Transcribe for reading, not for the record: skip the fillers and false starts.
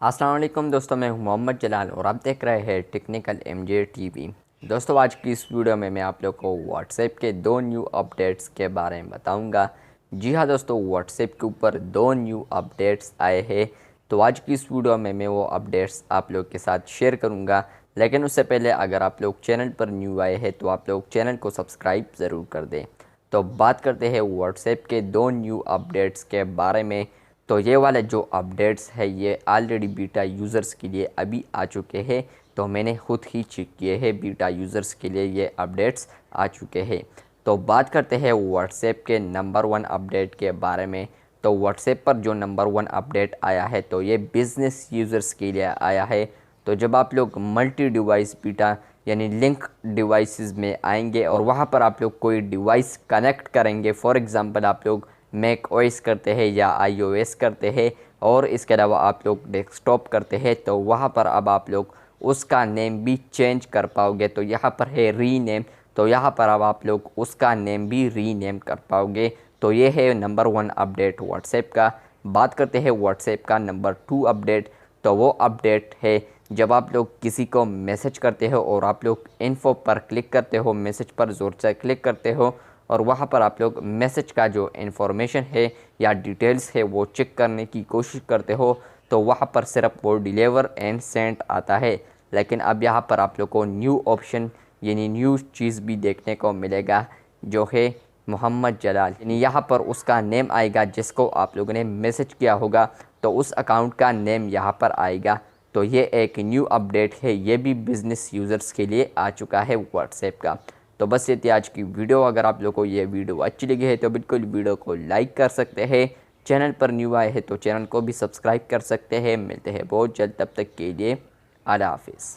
अस्सलाम वालेकुम दोस्तों, मैं हूं मोहम्मद जलाल और आप देख रहे हैं टेक्निकल एमजे टीवी। दोस्तों, आज की इस वीडियो में मैं आप लोग को व्हाट्सएप के दो न्यू अपडेट्स के बारे में बताऊंगा। जी हां दोस्तों, व्हाट्सएप के ऊपर दो न्यू अपडेट्स आए हैं। तो आज की इस वीडियो में मैं वो अपडेट्स आप लोग के साथ शेयर करूँगा। लेकिन उससे पहले अगर आप लोग चैनल पर न्यू आए हैं तो आप लोग चैनल को सब्सक्राइब ज़रूर कर दें। तो बात करते हैं व्हाट्सएप के दो न्यू अपडेट्स के बारे में। तो ये वाले जो अपडेट्स है ये ऑलरेडी बीटा यूज़र्स के लिए अभी आ चुके हैं। तो मैंने खुद ही चेक किए हैं, बीटा यूज़र्स के लिए ये अपडेट्स आ चुके हैं। तो बात करते हैं व्हाट्सएप के नंबर 1 अपडेट के बारे में। तो व्हाट्सएप पर जो नंबर 1 अपडेट आया है तो ये बिज़नेस यूज़र्स के लिए आया है। तो जब आप लोग मल्टी डिवाइस बीटा यानी लिंक डिवाइसेस में आएंगे और वहाँ पर आप लोग कोई डिवाइस कनेक्ट करेंगे, फॉर एग्ज़ाम्पल आप लोग मैक ओएस करते हैं या आईओएस करते हैं और इसके अलावा आप लोग डेस्कटॉप करते हैं, तो वहाँ पर अब आप लोग उसका नेम भी चेंज कर पाओगे। तो यहाँ पर है रीनेम, तो यहाँ पर अब आप लोग उसका नेम भी रीनेम कर पाओगे। तो ये है नंबर 1 अपडेट व्हाट्सएप का। बात करते हैं व्हाट्सएप का नंबर 2 अपडेट। तो वो अपडेट है जब आप लोग किसी को मैसेज करते हो और आप लोग इन्फो पर क्लिक करते हो, मैसेज पर ज़ोर से क्लिक करते हो और वहाँ पर आप लोग मैसेज का जो इन्फॉर्मेशन है या डिटेल्स है वो चेक करने की कोशिश करते हो, तो वहाँ पर सिर्फ वो डिलीवर एंड सेंड आता है। लेकिन अब यहाँ पर आप लोग को न्यू ऑप्शन यानी न्यू चीज़ भी देखने को मिलेगा, जो है मोहम्मद जलाल। यानी यहाँ पर उसका नेम आएगा जिसको आप लोगों ने मैसेज किया होगा, तो उस अकाउंट का नेम यहाँ पर आएगा। तो ये एक न्यू अपडेट है, ये भी बिज़नेस यूज़र्स के लिए आ चुका है व्हाट्सएप का। तो बस ये थी आज की वीडियो। अगर आप लोगों को ये वीडियो अच्छी लगी है तो बिल्कुल वीडियो को लाइक कर सकते हैं। चैनल पर न्यू आए हैं तो चैनल को भी सब्सक्राइब कर सकते हैं। मिलते हैं बहुत जल्द, तब तक के लिए अल्लाह हाफिज़।